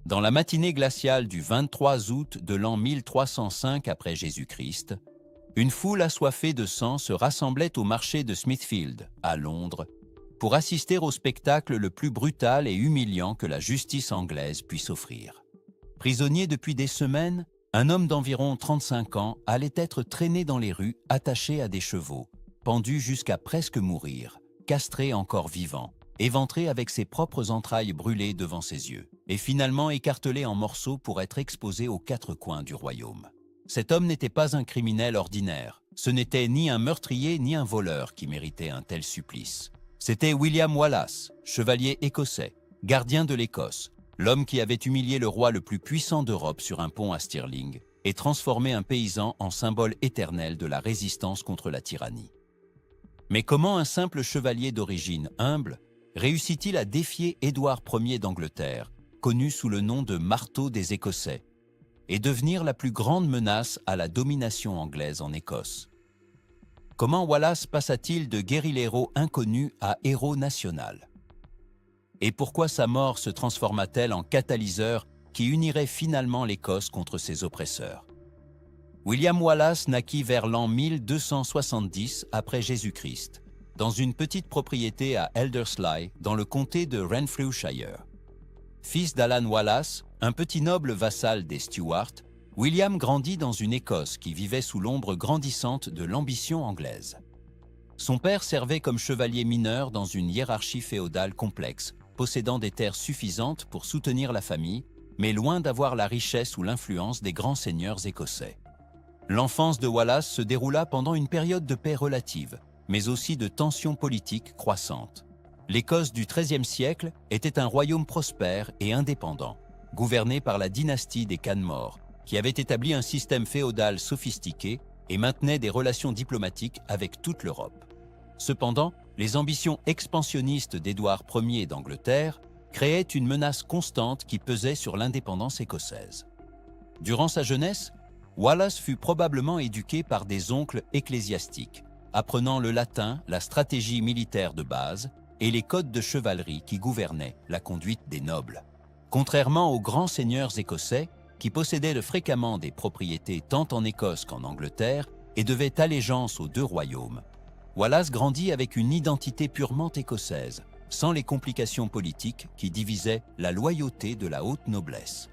Dans la matinée glaciale du 23 août de l'an 1305 après Jésus-Christ, une foule assoiffée de sang se rassemblait au marché de Smithfield, à Londres, pour assister au spectacle le plus brutal et humiliant que la justice anglaise puisse offrir. Prisonnier depuis des semaines, un homme d'environ 35 ans allait être traîné dans les rues, attaché à des chevaux, pendu jusqu'à presque mourir, castré encore vivant, éventré avec ses propres entrailles brûlées devant ses yeux, et finalement écartelé en morceaux pour être exposé aux quatre coins du royaume. Cet homme n'était pas un criminel ordinaire. Ce n'était ni un meurtrier ni un voleur qui méritait un tel supplice. C'était William Wallace, chevalier écossais, gardien de l'Écosse, l'homme qui avait humilié le roi le plus puissant d'Europe sur un pont à Stirling et transformé un paysan en symbole éternel de la résistance contre la tyrannie. Mais comment un simple chevalier d'origine humble réussit-il à défier Édouard Ier d'Angleterre, connu sous le nom de marteau des Écossais, et devenir la plus grande menace à la domination anglaise en Écosse? Comment Wallace passa-t-il de guérillero inconnu à héros national? Et pourquoi sa mort se transforma-t-elle en catalyseur qui unirait finalement l'Écosse contre ses oppresseurs? William Wallace naquit vers l'an 1270 après Jésus-Christ, dans une petite propriété à Elderslie, dans le comté de Renfrewshire. Fils d'Alan Wallace, un petit noble vassal des Stuarts, William grandit dans une Écosse qui vivait sous l'ombre grandissante de l'ambition anglaise. Son père servait comme chevalier mineur dans une hiérarchie féodale complexe, possédant des terres suffisantes pour soutenir la famille, mais loin d'avoir la richesse ou l'influence des grands seigneurs écossais. L'enfance de Wallace se déroula pendant une période de paix relative, mais aussi de tensions politiques croissantes. L'Écosse du XIIIe siècle était un royaume prospère et indépendant, gouverné par la dynastie des Canmore, qui avait établi un système féodal sophistiqué et maintenait des relations diplomatiques avec toute l'Europe. Cependant, les ambitions expansionnistes d'Édouard Ier d'Angleterre créaient une menace constante qui pesait sur l'indépendance écossaise. Durant sa jeunesse, Wallace fut probablement éduqué par des oncles ecclésiastiques, apprenant le latin, la stratégie militaire de base et les codes de chevalerie qui gouvernaient la conduite des nobles. Contrairement aux grands seigneurs écossais, qui possédaient fréquemment des propriétés tant en Écosse qu'en Angleterre et devaient allégeance aux deux royaumes, Wallace grandit avec une identité purement écossaise, sans les complications politiques qui divisaient la loyauté de la haute noblesse.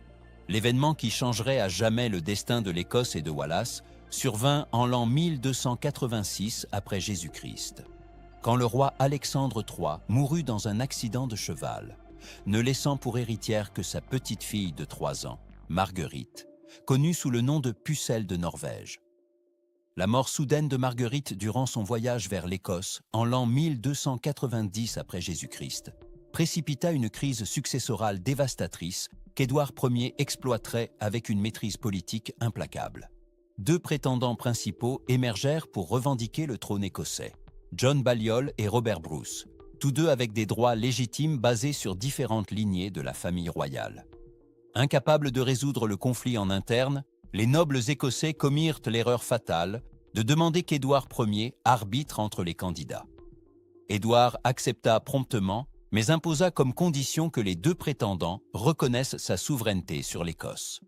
L'événement qui changerait à jamais le destin de l'Écosse et de Wallace survint en l'an 1286 après Jésus-Christ, quand le roi Alexandre III mourut dans un accident de cheval, ne laissant pour héritière que sa petite-fille de 3 ans, Marguerite, connue sous le nom de Pucelle de Norvège. La mort soudaine de Marguerite durant son voyage vers l'Écosse, en l'an 1290 après Jésus-Christ, précipita une crise successorale dévastatrice qu'Édouard Ier exploiterait avec une maîtrise politique implacable. 2 prétendants principaux émergèrent pour revendiquer le trône écossais, John Balliol et Robert Bruce, tous deux avec des droits légitimes basés sur différentes lignées de la famille royale. Incapables de résoudre le conflit en interne, les nobles écossais commirent l'erreur fatale de demander qu'Édouard Ier arbitre entre les candidats. Édouard accepta promptement, mais imposa comme condition que les 2 prétendants reconnaissent sa souveraineté sur l'Écosse.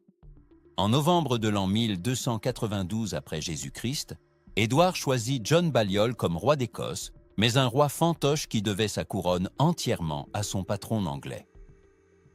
En novembre de l'an 1292 après Jésus-Christ, Édouard choisit John Balliol comme roi d'Écosse, mais un roi fantoche qui devait sa couronne entièrement à son patron anglais.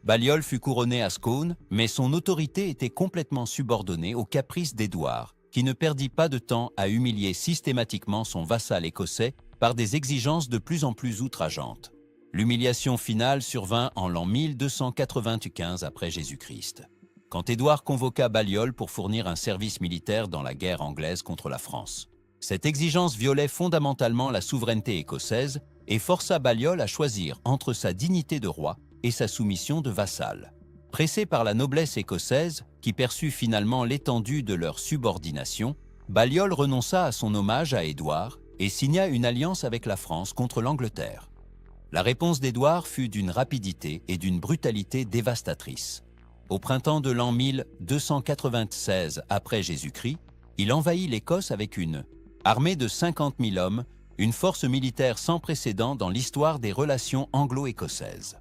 Balliol fut couronné à Scone, mais son autorité était complètement subordonnée aux caprices d'Édouard, qui ne perdit pas de temps à humilier systématiquement son vassal écossais par des exigences de plus en plus outrageantes. L'humiliation finale survint en l'an 1295 après Jésus-Christ, quand Édouard convoqua Balliol pour fournir un service militaire dans la guerre anglaise contre la France. Cette exigence violait fondamentalement la souveraineté écossaise et força Balliol à choisir entre sa dignité de roi et sa soumission de vassal. Pressé par la noblesse écossaise, qui perçut finalement l'étendue de leur subordination, Balliol renonça à son hommage à Édouard et signa une alliance avec la France contre l'Angleterre. La réponse d'Édouard fut d'une rapidité et d'une brutalité dévastatrices. Au printemps de l'an 1296 après Jésus-Christ, il envahit l'Écosse avec une armée de 50 000 hommes, une force militaire sans précédent dans l'histoire des relations anglo-écossaises.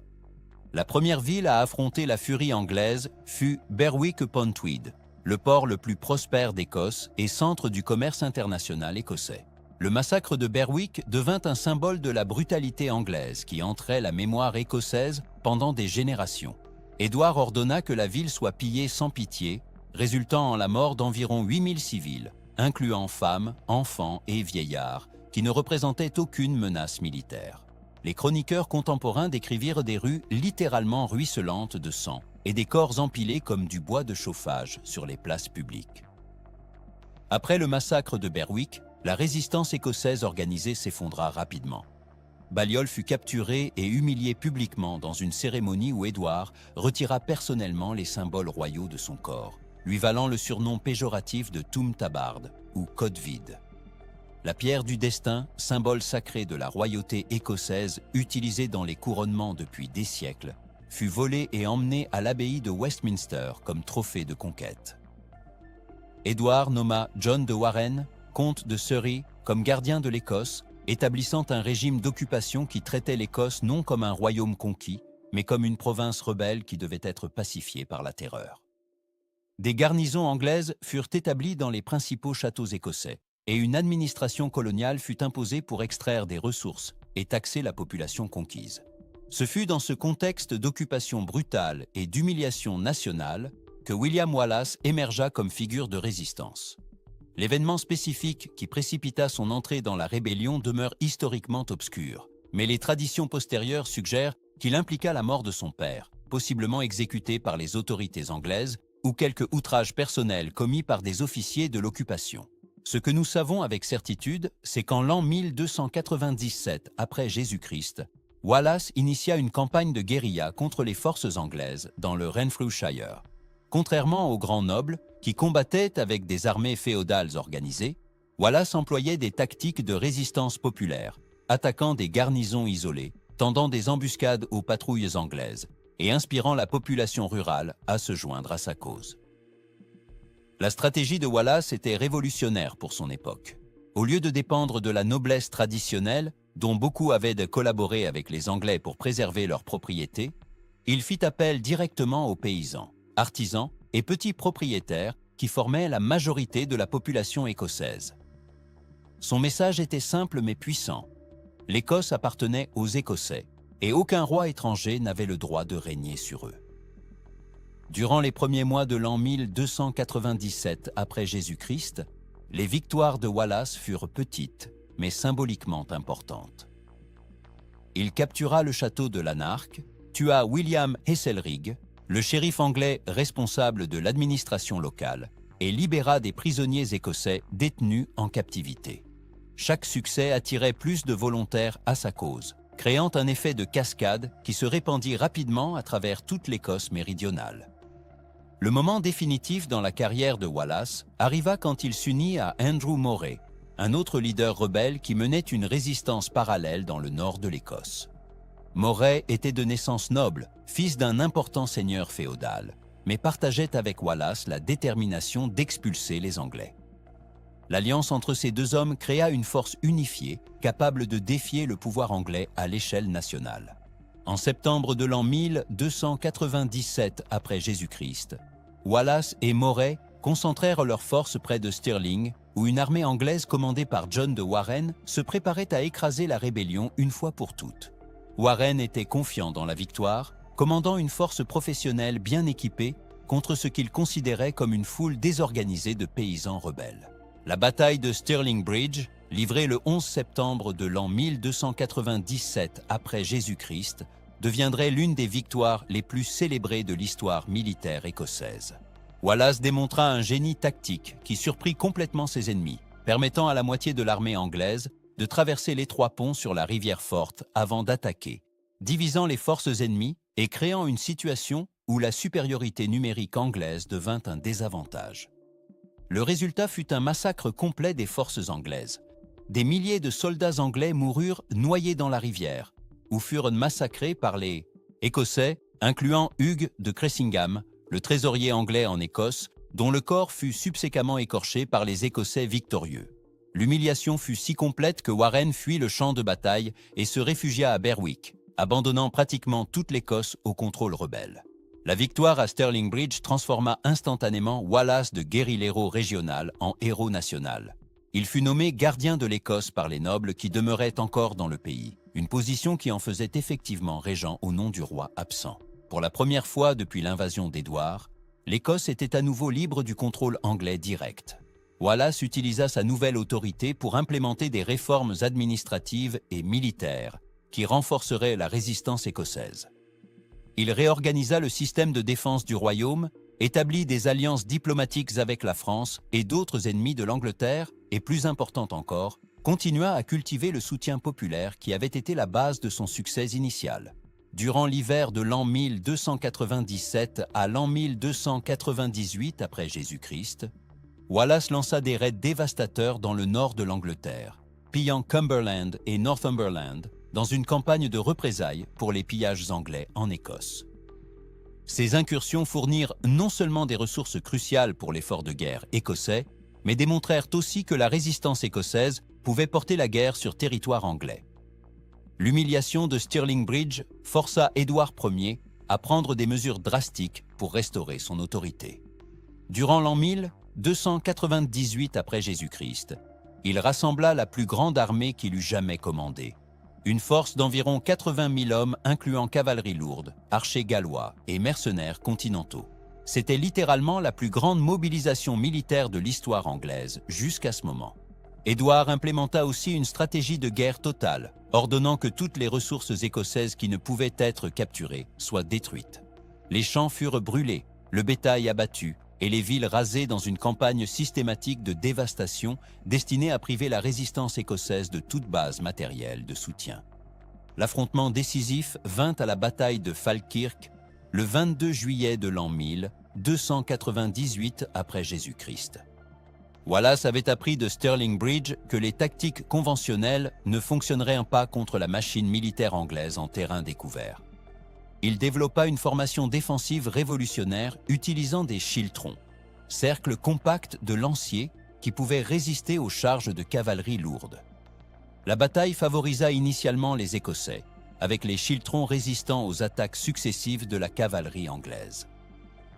La première ville à affronter la furie anglaise fut Berwick-upon-Tweed, le port le plus prospère d'Écosse et centre du commerce international écossais. Le massacre de Berwick devint un symbole de la brutalité anglaise qui entrait la mémoire écossaise pendant des générations. Édouard ordonna que la ville soit pillée sans pitié, résultant en la mort d'environ 8000 civils, incluant femmes, enfants et vieillards, qui ne représentaient aucune menace militaire. Les chroniqueurs contemporains décrivirent des rues littéralement ruisselantes de sang et des corps empilés comme du bois de chauffage sur les places publiques. Après le massacre de Berwick, la résistance écossaise organisée s'effondra rapidement. Balliol fut capturé et humilié publiquement dans une cérémonie où Édouard retira personnellement les symboles royaux de son corps, lui valant le surnom péjoratif de Toum Tabard ou Code vide. La pierre du destin, symbole sacré de la royauté écossaise utilisée dans les couronnements depuis des siècles, fut volée et emmenée à l'abbaye de Westminster comme trophée de conquête. Édouard nomma John de Warenne, comte de Surrey, comme gardien de l'Écosse, établissant un régime d'occupation qui traitait l'Écosse non comme un royaume conquis, mais comme une province rebelle qui devait être pacifiée par la terreur. Des garnisons anglaises furent établies dans les principaux châteaux écossais, et une administration coloniale fut imposée pour extraire des ressources et taxer la population conquise. Ce fut dans ce contexte d'occupation brutale et d'humiliation nationale que William Wallace émergea comme figure de résistance. L'événement spécifique qui précipita son entrée dans la rébellion demeure historiquement obscur, mais les traditions postérieures suggèrent qu'il impliqua la mort de son père, possiblement exécuté par les autorités anglaises, ou quelques outrages personnels commis par des officiers de l'occupation. Ce que nous savons avec certitude, c'est qu'en l'an 1297 après Jésus-Christ, Wallace initia une campagne de guérilla contre les forces anglaises dans le Renfrewshire. Contrairement aux grands nobles, qui combattaient avec des armées féodales organisées, Wallace employait des tactiques de résistance populaire, attaquant des garnisons isolées, tendant des embuscades aux patrouilles anglaises et inspirant la population rurale à se joindre à sa cause. La stratégie de Wallace était révolutionnaire pour son époque. Au lieu de dépendre de la noblesse traditionnelle, dont beaucoup avaient de collaborer avec les Anglais pour préserver leurs propriétés, il fit appel directement aux paysans, artisans et petits propriétaires qui formaient la majorité de la population écossaise. Son message était simple mais puissant. L'Écosse appartenait aux Écossais et aucun roi étranger n'avait le droit de régner sur eux. Durant les premiers mois de l'an 1297 après Jésus-Christ, les victoires de Wallace furent petites mais symboliquement importantes. Il captura le château de Lanark, tua William Heselrigg, le shérif anglais responsable de l'administration locale, et libéra des prisonniers écossais détenus en captivité. Chaque succès attirait plus de volontaires à sa cause, créant un effet de cascade qui se répandit rapidement à travers toute l'Écosse méridionale. Le moment définitif dans la carrière de Wallace arriva quand il s'unit à Andrew Moray, un autre leader rebelle qui menait une résistance parallèle dans le nord de l'Écosse. Moray était de naissance noble, fils d'un important seigneur féodal, mais partageait avec Wallace la détermination d'expulser les Anglais. L'alliance entre ces deux hommes créa une force unifiée, capable de défier le pouvoir anglais à l'échelle nationale. En septembre de l'an 1297 après Jésus-Christ, Wallace et Moray concentrèrent leurs forces près de Stirling, où une armée anglaise commandée par John de Warenne se préparait à écraser la rébellion une fois pour toutes. Warenne était confiant dans la victoire, commandant une force professionnelle bien équipée contre ce qu'il considérait comme une foule désorganisée de paysans rebelles. La bataille de Stirling Bridge, livrée le 11 septembre de l'an 1297 après Jésus-Christ, deviendrait l'une des victoires les plus célébrées de l'histoire militaire écossaise. Wallace démontra un génie tactique qui surprit complètement ses ennemis, permettant à la moitié de l'armée anglaise de traverser l'étroit pont sur la rivière Forte avant d'attaquer, divisant les forces ennemies et créant une situation où la supériorité numérique anglaise devint un désavantage. Le résultat fut un massacre complet des forces anglaises. Des milliers de soldats anglais moururent noyés dans la rivière, ou furent massacrés par les Écossais, incluant Hugues de Cressingham, le trésorier anglais en Écosse, dont le corps fut subséquemment écorché par les Écossais victorieux. L'humiliation fut si complète que Warenne fuit le champ de bataille et se réfugia à Berwick, abandonnant pratiquement toute l'Écosse au contrôle rebelle. La victoire à Stirling Bridge transforma instantanément Wallace de guérillero régional en héros national. Il fut nommé gardien de l'Écosse par les nobles qui demeuraient encore dans le pays, une position qui en faisait effectivement régent au nom du roi absent. Pour la première fois depuis l'invasion d'Édouard, l'Écosse était à nouveau libre du contrôle anglais direct. Wallace utilisa sa nouvelle autorité pour implémenter des réformes administratives et militaires qui renforceraient la résistance écossaise. Il réorganisa le système de défense du royaume, établit des alliances diplomatiques avec la France et d'autres ennemis de l'Angleterre, et plus important encore, continua à cultiver le soutien populaire qui avait été la base de son succès initial. Durant l'hiver de l'an 1297 à l'an 1298 après Jésus-Christ, Wallace lança des raids dévastateurs dans le nord de l'Angleterre, pillant Cumberland et Northumberland dans une campagne de représailles pour les pillages anglais en Écosse. Ces incursions fournirent non seulement des ressources cruciales pour l'effort de guerre écossais, mais démontrèrent aussi que la résistance écossaise pouvait porter la guerre sur territoire anglais. L'humiliation de Stirling Bridge força Édouard Ier à prendre des mesures drastiques pour restaurer son autorité. Durant l'an 1298 après Jésus-Christ, il rassembla la plus grande armée qu'il eût jamais commandée. Une force d'environ 80 000 hommes incluant cavalerie lourde, archers gallois et mercenaires continentaux. C'était littéralement la plus grande mobilisation militaire de l'histoire anglaise jusqu'à ce moment. Édouard implémenta aussi une stratégie de guerre totale, ordonnant que toutes les ressources écossaises qui ne pouvaient être capturées soient détruites. Les champs furent brûlés, le bétail abattu et les villes rasées dans une campagne systématique de dévastation destinée à priver la résistance écossaise de toute base matérielle de soutien. L'affrontement décisif vint à la bataille de Falkirk le 22 juillet de l'an 1298 après Jésus-Christ. Wallace avait appris de Stirling Bridge que les tactiques conventionnelles ne fonctionneraient pas contre la machine militaire anglaise en terrain découvert. Il développa une formation défensive révolutionnaire utilisant des schiltrons, cercles compacts de lanciers qui pouvaient résister aux charges de cavalerie lourde. La bataille favorisa initialement les Écossais, avec les schiltrons résistant aux attaques successives de la cavalerie anglaise.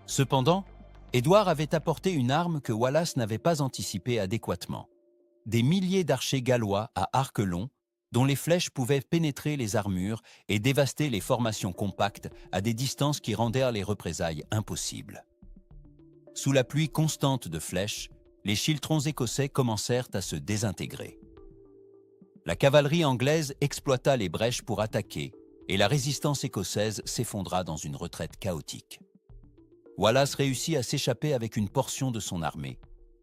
Cependant, Édouard avait apporté une arme que Wallace n'avait pas anticipée adéquatement. Des milliers d'archers gallois à arc long, dont les flèches pouvaient pénétrer les armures et dévaster les formations compactes à des distances qui rendèrent les représailles impossibles. Sous la pluie constante de flèches, les schiltrons écossais commencèrent à se désintégrer. La cavalerie anglaise exploita les brèches pour attaquer et la résistance écossaise s'effondra dans une retraite chaotique. Wallace réussit à s'échapper avec une portion de son armée,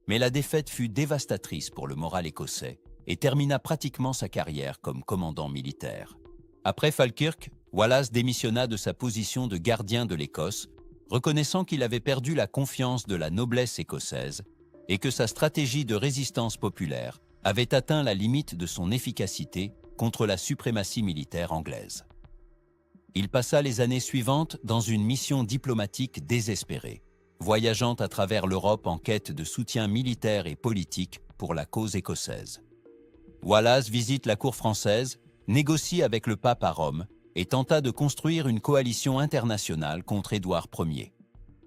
mais la défaite fut dévastatrice pour le moral écossais et termina pratiquement sa carrière comme commandant militaire. Après Falkirk, Wallace démissionna de sa position de gardien de l'Écosse, reconnaissant qu'il avait perdu la confiance de la noblesse écossaise et que sa stratégie de résistance populaire avait atteint la limite de son efficacité contre la suprématie militaire anglaise. Il passa les années suivantes dans une mission diplomatique désespérée, voyageant à travers l'Europe en quête de soutien militaire et politique pour la cause écossaise. Wallace visite la cour française, négocie avec le pape à Rome et tenta de construire une coalition internationale contre Édouard Ier.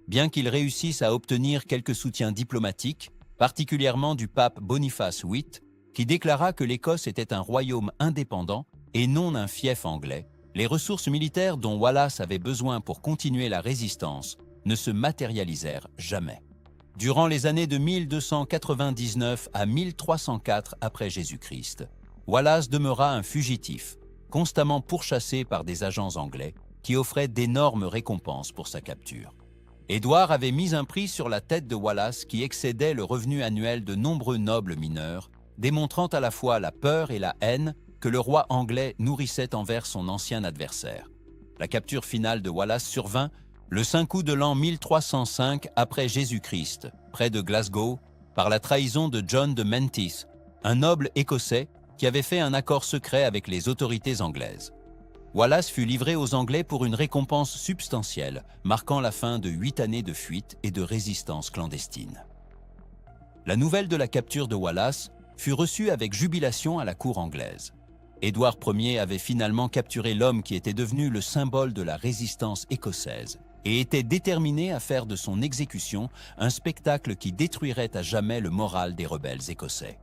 Bien qu'il réussisse à obtenir quelques soutiens diplomatiques, particulièrement du pape Boniface VIII, qui déclara que l'Écosse était un royaume indépendant et non un fief anglais, les ressources militaires dont Wallace avait besoin pour continuer la résistance ne se matérialisèrent jamais. Durant les années de 1299 à 1304 après Jésus-Christ, Wallace demeura un fugitif, constamment pourchassé par des agents anglais qui offraient d'énormes récompenses pour sa capture. Édouard avait mis un prix sur la tête de Wallace qui excédait le revenu annuel de nombreux nobles mineurs, démontrant à la fois la peur et la haine que le roi anglais nourrissait envers son ancien adversaire. La capture finale de Wallace survint le 5 août de l'an 1305 après Jésus-Christ, près de Glasgow, par la trahison de John de Menteith, un noble écossais qui avait fait un accord secret avec les autorités anglaises. Wallace fut livré aux Anglais pour une récompense substantielle, marquant la fin de 8 années de fuite et de résistance clandestine. La nouvelle de la capture de Wallace fut reçue avec jubilation à la cour anglaise. Édouard Ier avait finalement capturé l'homme qui était devenu le symbole de la résistance écossaise et était déterminé à faire de son exécution un spectacle qui détruirait à jamais le moral des rebelles écossais.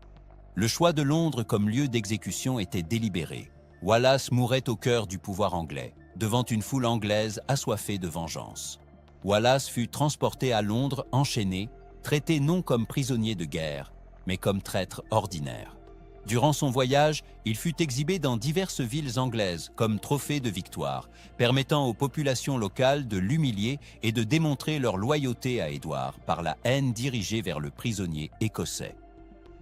Le choix de Londres comme lieu d'exécution était délibéré. Wallace mourait au cœur du pouvoir anglais, devant une foule anglaise assoiffée de vengeance. Wallace fut transporté à Londres enchaîné, traité non comme prisonnier de guerre, mais comme traître ordinaire. Durant son voyage, il fut exhibé dans diverses villes anglaises comme trophée de victoire, permettant aux populations locales de l'humilier et de démontrer leur loyauté à Édouard par la haine dirigée vers le prisonnier écossais.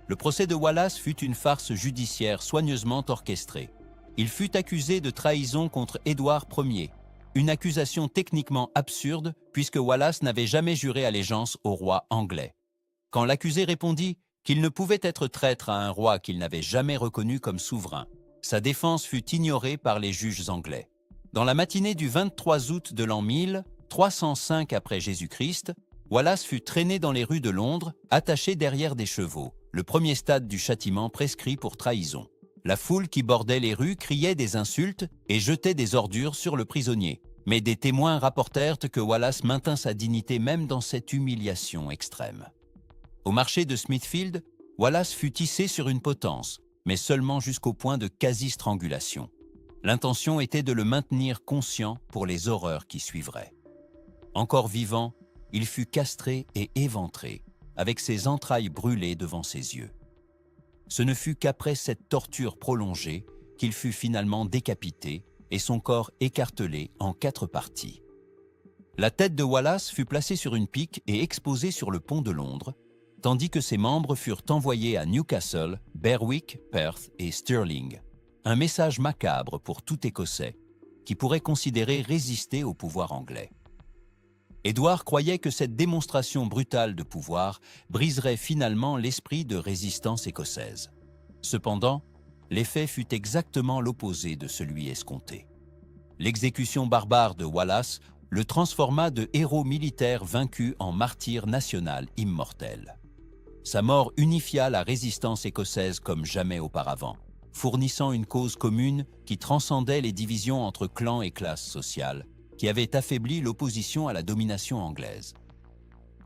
Le procès de Wallace fut une farce judiciaire soigneusement orchestrée. Il fut accusé de trahison contre Édouard Ier, une accusation techniquement absurde puisque Wallace n'avait jamais juré allégeance au roi anglais. Quand l'accusé répondit qu'il ne pouvait être traître à un roi qu'il n'avait jamais reconnu comme souverain, sa défense fut ignorée par les juges anglais. Dans la matinée du 23 août de l'an 1305 après Jésus-Christ, Wallace fut traîné dans les rues de Londres, attaché derrière des chevaux, le premier stade du châtiment prescrit pour trahison. La foule qui bordait les rues criait des insultes et jetait des ordures sur le prisonnier, mais des témoins rapportèrent que Wallace maintint sa dignité même dans cette humiliation extrême. Au marché de Smithfield, Wallace fut hissé sur une potence, mais seulement jusqu'au point de quasi-strangulation. L'intention était de le maintenir conscient pour les horreurs qui suivraient. Encore vivant, il fut castré et éventré, avec ses entrailles brûlées devant ses yeux. Ce ne fut qu'après cette torture prolongée qu'il fut finalement décapité et son corps écartelé en 4 parties. La tête de Wallace fut placée sur une pique et exposée sur le pont de Londres, tandis que ses membres furent envoyés à Newcastle, Berwick, Perth et Stirling. Un message macabre pour tout Écossais, qui pourrait considérer résister au pouvoir anglais. Édouard croyait que cette démonstration brutale de pouvoir briserait finalement l'esprit de résistance écossaise. Cependant, l'effet fut exactement l'opposé de celui escompté. L'exécution barbare de Wallace le transforma de héros militaire vaincu en martyr national immortel. Sa mort unifia la résistance écossaise comme jamais auparavant, fournissant une cause commune qui transcendait les divisions entre clans et classes sociales, qui avaient affaibli l'opposition à la domination anglaise.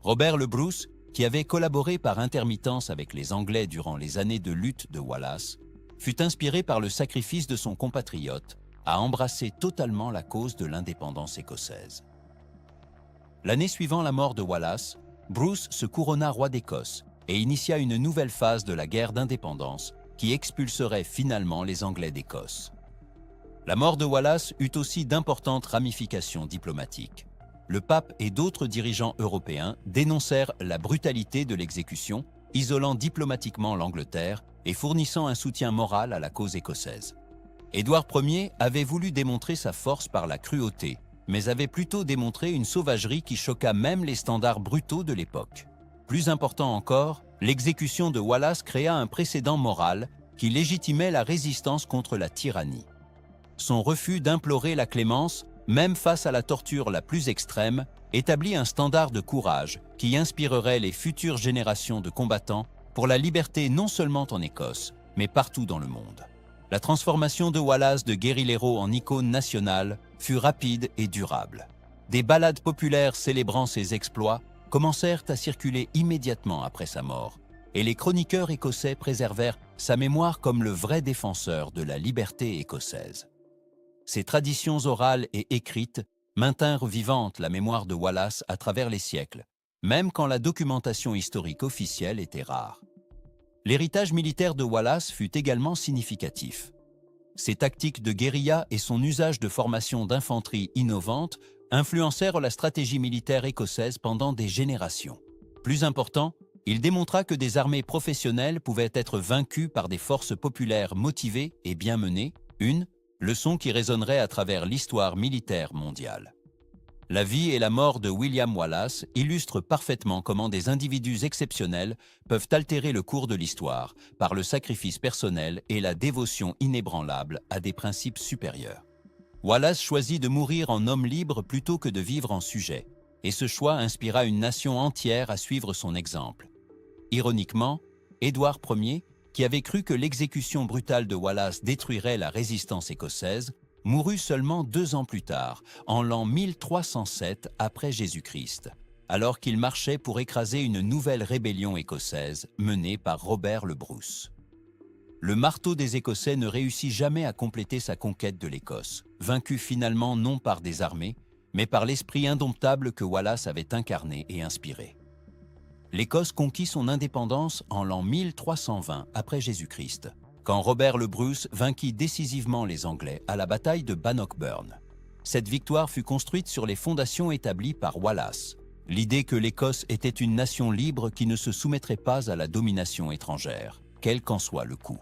Robert le Bruce, qui avait collaboré par intermittence avec les Anglais durant les années de lutte de Wallace, fut inspiré par le sacrifice de son compatriote à embrasser totalement la cause de l'indépendance écossaise. L'année suivant la mort de Wallace, Bruce se couronna roi d'Écosse et initia une nouvelle phase de la guerre d'indépendance qui expulserait finalement les Anglais d'Écosse. La mort de Wallace eut aussi d'importantes ramifications diplomatiques. Le pape et d'autres dirigeants européens dénoncèrent la brutalité de l'exécution, isolant diplomatiquement l'Angleterre et fournissant un soutien moral à la cause écossaise. Édouard Ier avait voulu démontrer sa force par la cruauté, mais avait plutôt démontré une sauvagerie qui choqua même les standards brutaux de l'époque. Plus important encore, l'exécution de Wallace créa un précédent moral qui légitimait la résistance contre la tyrannie. Son refus d'implorer la clémence, même face à la torture la plus extrême, établit un standard de courage qui inspirerait les futures générations de combattants pour la liberté non seulement en Écosse, mais partout dans le monde. La transformation de Wallace de guérillero en icône nationale fut rapide et durable. Des ballades populaires célébrant ses exploits commencèrent à circuler immédiatement après sa mort, et les chroniqueurs écossais préservèrent sa mémoire comme le vrai défenseur de la liberté écossaise. Ces traditions orales et écrites maintinrent vivante la mémoire de Wallace à travers les siècles, même quand la documentation historique officielle était rare. L'héritage militaire de Wallace fut également significatif. Ses tactiques de guérilla et son usage de formations d'infanterie innovantes influencèrent la stratégie militaire écossaise pendant des générations. Plus important, il démontra que des armées professionnelles pouvaient être vaincues par des forces populaires motivées et bien menées, une leçon qui résonnerait à travers l'histoire militaire mondiale. La vie et la mort de William Wallace illustrent parfaitement comment des individus exceptionnels peuvent altérer le cours de l'histoire par le sacrifice personnel et la dévotion inébranlable à des principes supérieurs. Wallace choisit de mourir en homme libre plutôt que de vivre en sujet, et ce choix inspira une nation entière à suivre son exemple. Ironiquement, Édouard Ier, qui avait cru que l'exécution brutale de Wallace détruirait la résistance écossaise, mourut seulement 2 ans plus tard, en l'an 1307 après Jésus-Christ, alors qu'il marchait pour écraser une nouvelle rébellion écossaise menée par Robert le Bruce. Le marteau des Écossais ne réussit jamais à compléter sa conquête de l'Écosse, vaincu finalement non par des armées, mais par l'esprit indomptable que Wallace avait incarné et inspiré. L'Écosse conquit son indépendance en l'an 1320 après Jésus-Christ, quand Robert le Bruce vainquit décisivement les Anglais à la bataille de Bannockburn. Cette victoire fut construite sur les fondations établies par Wallace, l'idée que l'Écosse était une nation libre qui ne se soumettrait pas à la domination étrangère, quel qu'en soit le coût.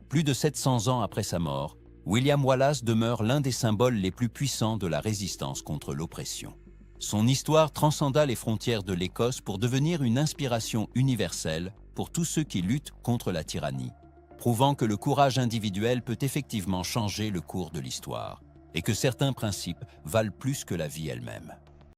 Plus de 700 ans après sa mort, William Wallace demeure l'un des symboles les plus puissants de la résistance contre l'oppression. Son histoire transcenda les frontières de l'Écosse pour devenir une inspiration universelle pour tous ceux qui luttent contre la tyrannie, prouvant que le courage individuel peut effectivement changer le cours de l'histoire et que certains principes valent plus que la vie elle-même.